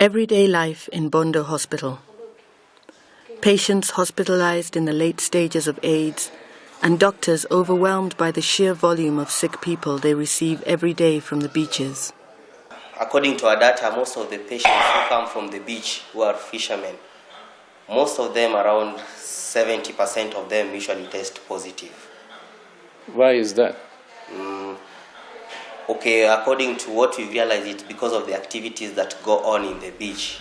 Everyday life in Bondo Hospital. Patients hospitalized in the late stages of AIDS and doctors overwhelmed by the sheer volume of sick people they receive every day from the beaches. According to our data, most of the patients who come from the beach who are fishermen, most of them, around 70% of them, usually test positive. Why is that? Okay, according to what we realize, it's because of the activities that go on in the beach.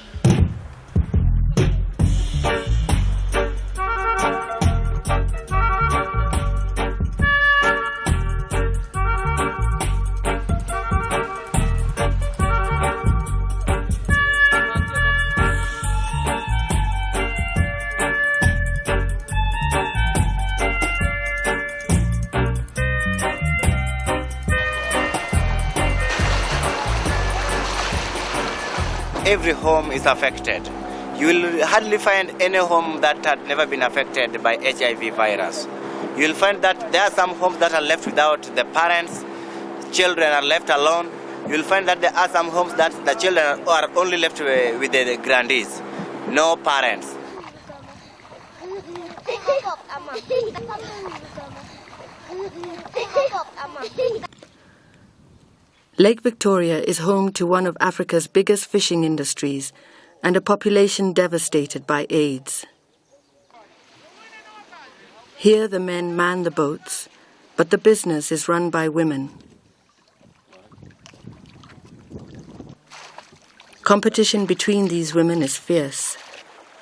Every home is affected. You will hardly find any home that had never been affected by HIV virus. You will find that there are some homes that are left without the parents, children are left alone. You will find that there are some homes that the children are only left with the grandees, no parents. Lake Victoria is home to one of Africa's biggest fishing industries and a population devastated by AIDS. Here the men man the boats, but the business is run by women. Competition between these women is fierce.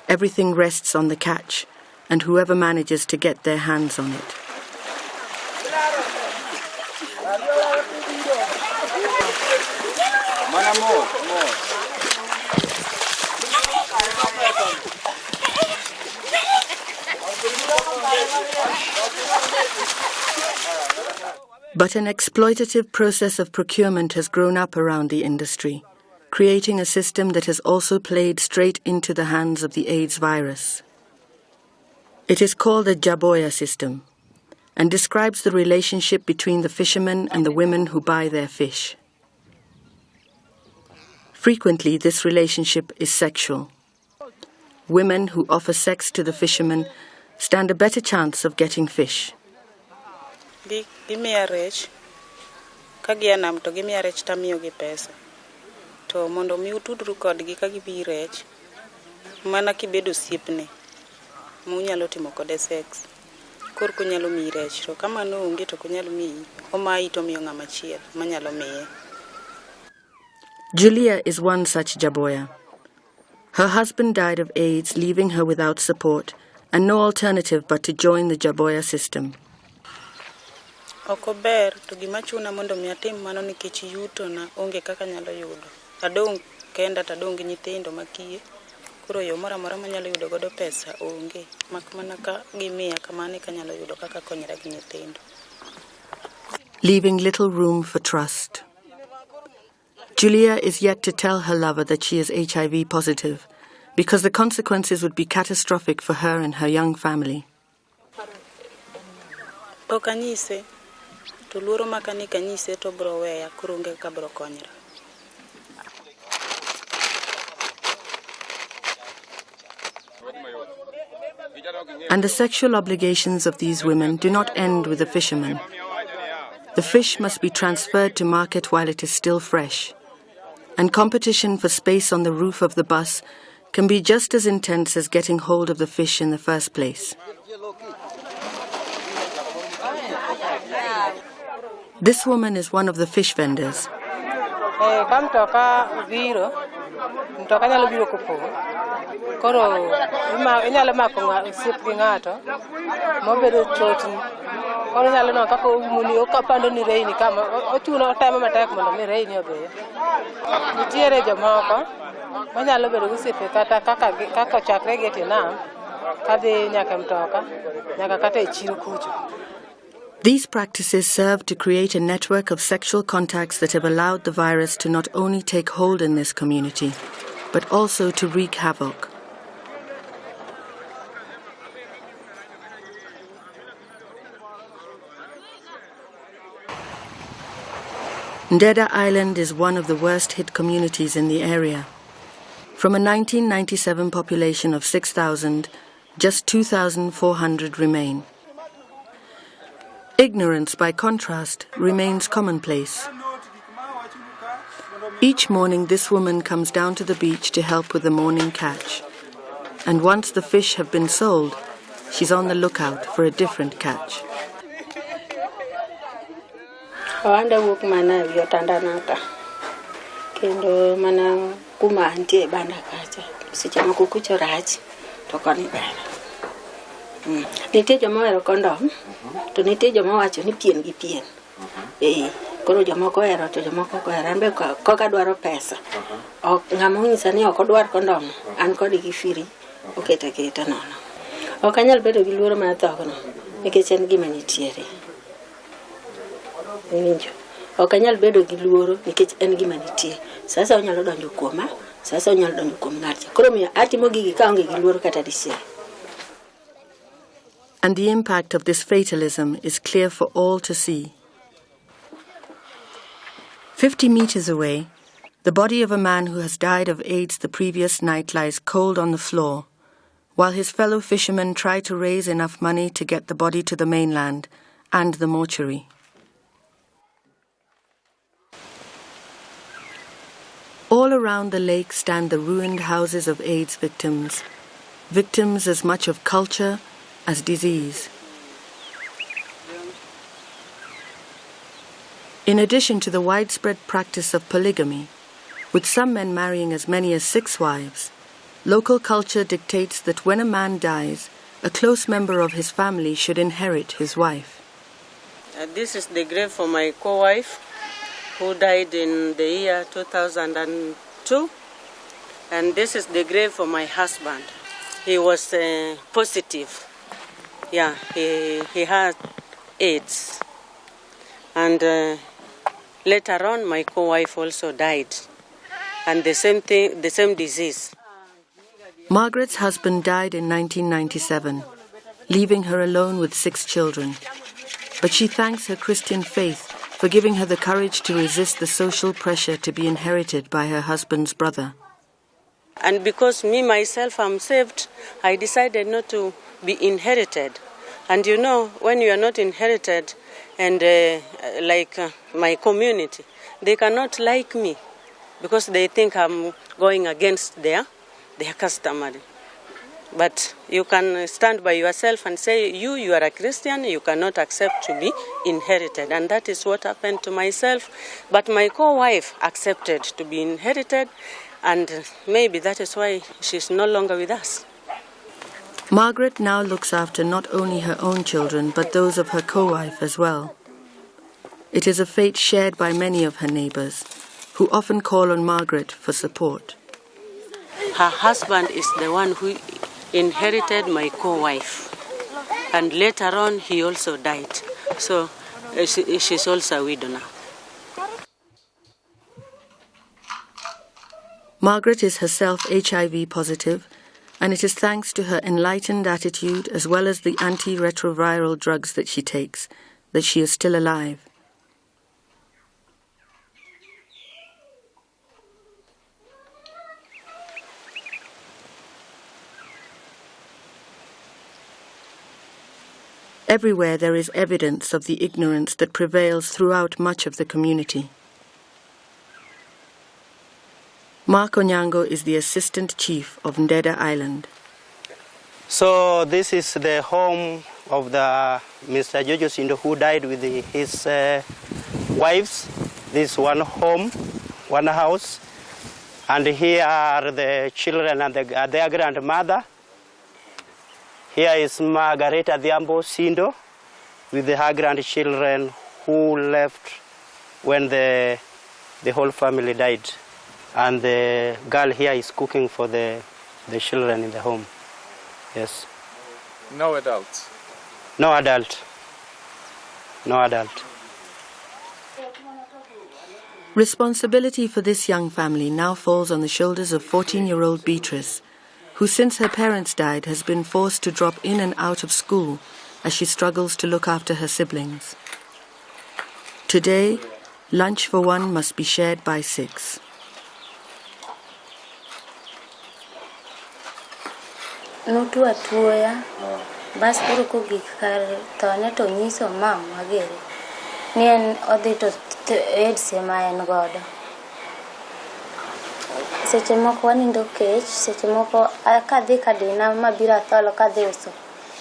Everything rests on the catch and whoever manages to get their hands on it. But an exploitative process of procurement has grown up around the industry, creating a system that has also played straight into the hands of the AIDS virus. It is called the Jaboya system and describes the relationship between the fishermen and the women who buy their fish. Frequently, this relationship is sexual. Women who offer sex to the fishermen stand a better chance of getting fish. Gimiya rech, ka gia nam to gimiya rech tamiyogi pesa. To mondo mi utudru kodgi ka gibi rech, mana kibedo osiepne, munyalo timo kode sex. Kor kunyalo miyi rech, to kamano onge to kunyalo miyi, omayi to miyo ng'ama chiel manyalo miye. Julia is one such Jaboya. Her husband died of AIDS, leaving her without support and no alternative but to join the Jaboya system. Okober to gimachuna mondo mi atim mano nikech yuto na onge kaka nyalo yudo. Adong kenda tadong gi nyithindo makiye. Koro yo mora mora manyalo yudo godo pesa onge. Mak mana ka gimiya kamane kanyalo yudo kaka konyra gi nyithindo. Leaving little room for trust. Julia is yet to tell her lover that she is HIV positive, because the consequences would be catastrophic for her and her young family. Okanyise, to luoro makani kanyise to bro weya kurunge ka bro konyra. And the sexual obligations of these women do not end with the fishermen. The fish must be transferred to market while it is still fresh. And competition for space on the roof of the bus can be just as intense as getting hold of the fish in the first place. This woman is one of the fish vendors. These practices serve to create a network of sexual contacts that have allowed the virus to not only take hold in this community, but also to wreak havoc. Ndeda Island is one of the worst-hit communities in the area. From a 1997 population of 6,000, just 2,400 remain. Ignorance, by contrast, remains commonplace. Each morning, this woman comes down to the beach to help with the morning catch. And once the fish have been sold, she's on the lookout for a different catch. Awanda wuk mana yotanda naka. Kendo mana kuma antie banda kacha. Sicha makukucho rach. Tokoni bana. Nitie joma ohero kondom. To nitie joma wacho ni pien gi pien. Koro jomoko ohero to jomoko ok ohero. Anbe koka dwaro pesa. Ng'ama onyisa ni ok odwar kondom. An kodi gi firi. Oketa nono. Ok anyal bedo gi luoro mar thogono. Nikech en gima nitiere. Ok anyal bedo gi luoro nikech en gima nitie. Sasa onyalo donjo kuoma, sasa onyalo donjo kuom ng'ato. Koro miyo atimo gigi ka onge gi luoro kata dichiel. And the impact of this fatalism is clear for all to see. 50 meters away, the body of a man who has died of AIDS the previous night lies cold on the floor, while his fellow fishermen try to raise enough money to get the body to the mainland and the mortuary. All around the lake stand the ruined houses of AIDS victims, victims as much of culture as disease. In addition to the widespread practice of polygamy, with some men marrying as many as 6 wives, local culture dictates that when a man dies, a close member of his family should inherit his wife. This is the grave for my co-wife, who died in the year 2002. And this is the grave for my husband. He was positive. Yeah, he had AIDS. And later on, my co-wife also died. And the same disease. Margaret's husband died in 1997, leaving her alone with 6 children. But she thanks her Christian faith for giving her the courage to resist the social pressure to be inherited by her husband's brother. And because me, myself, I'm saved, I decided not to be inherited. And you know, when you are not inherited, and like my community, they cannot like me because they think I'm going against their customary. But you can stand by yourself and say, you are a Christian, you cannot accept to be inherited. And that is what happened to myself. But my co-wife accepted to be inherited, and maybe that is why she's no longer with us. Margaret now looks after not only her own children, but those of her co-wife as well. It is a fate shared by many of her neighbors, who often call on Margaret for support. Her husband is the one who inherited my co-wife. And later on, he also died. So she's also a widow now. Margaret is herself HIV positive, and it is thanks to her enlightened attitude as well as the antiretroviral drugs that she takes that she is still alive. Everywhere there is evidence of the ignorance that prevails throughout much of the community. Mark Onyango is the Assistant Chief of Ndeda Island. So this is the home of the Mr. Jojo Sindo, who died with his wives. This is one home, one house. And here are the children and their grandmother. Here is Margareta Diambo Sindo with her grandchildren who left when the whole family died. And the girl here is cooking for the children in the home. Yes. No adults? No adult. No adult. Responsibility for this young family now falls on the shoulders of 14-year-old Beatrice, who since her parents died has been forced to drop in and out of school as she struggles to look after her siblings. Today, lunch for one must be shared by 6. nutu atuoya bas koro kogik kar thone to nyiso mam magere ni en odhi to AIDS ema en godo. Seche moko wanindo kech, seche moko kadhi kadina mabira tholo kadhi uso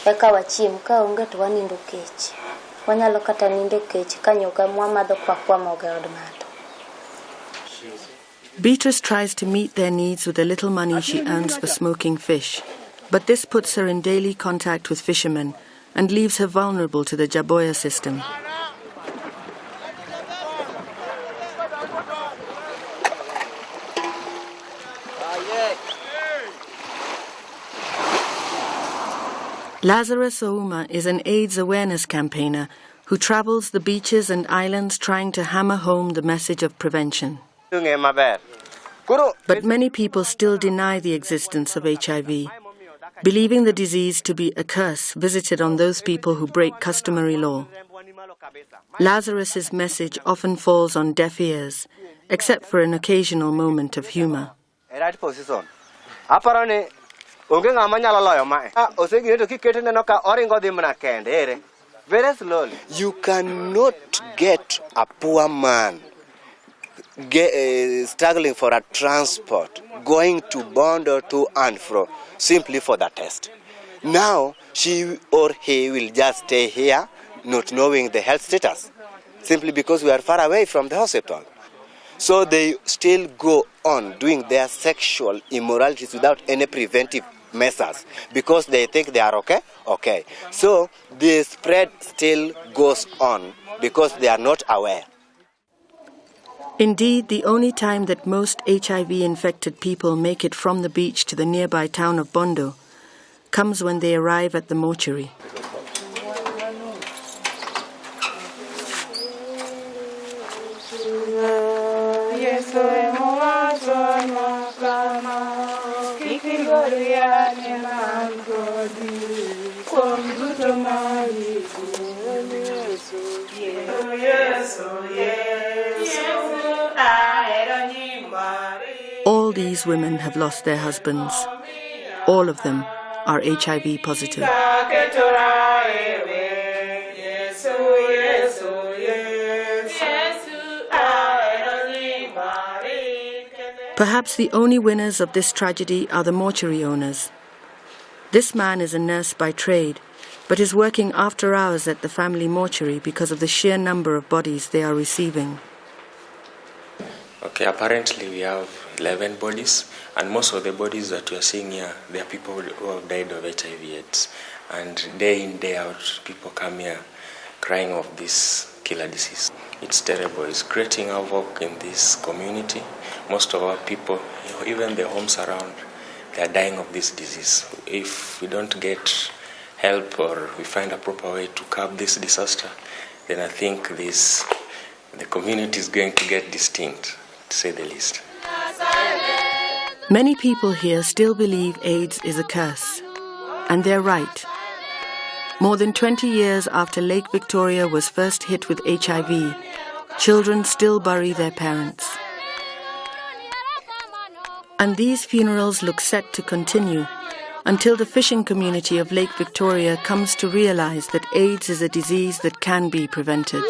eka wachiem ka onge to wanindo kech. Wanyalo kata nindo kech kanyoka mwamadho kwamoge od ng'ato. Beatrice tries to meet their needs with the little money she earns for smoking fish, but this puts her in daily contact with fishermen and leaves her vulnerable to the Jaboya system. Lazarus Ouma is an AIDS awareness campaigner who travels the beaches and islands trying to hammer home the message of prevention. But many people still deny the existence of HIV, believing the disease to be a curse visited on those people who break customary law. Lazarus's message often falls on deaf ears, except for an occasional moment of humor. You cannot get a poor man struggling for a transport, going to Bondo to and fro, simply for the test. Now, she or he will just stay here, not knowing the health status, simply because we are far away from the hospital. So they still go on doing their sexual immoralities without any preventive measures because they think they are okay. So the spread still goes on because they are not aware. Indeed, the only time that most HIV-infected people make it from the beach to the nearby town of Bondo comes when they arrive at the mortuary. All these women have lost their husbands. All of them are HIV positive. Perhaps the only winners of this tragedy are the mortuary owners. This man is a nurse by trade, but is working after hours at the family mortuary because of the sheer number of bodies they are receiving. Okay, apparently we have 11 bodies, and most of the bodies that we are seeing here, they are people who have died of HIV/AIDS. And day in, day out, people come here crying of this killer disease. It's terrible. It's creating havoc in this community. Most of our people, even the homes around, they are dying of this disease. If we don't get help or we find a proper way to curb this disaster, then I think the community is going to get distinct, to say the least. Many people here still believe AIDS is a curse, and they're right. More than 20 years after Lake Victoria was first hit with HIV, children still bury their parents. And these funerals look set to continue until the fishing community of Lake Victoria comes to realize that AIDS is a disease that can be prevented.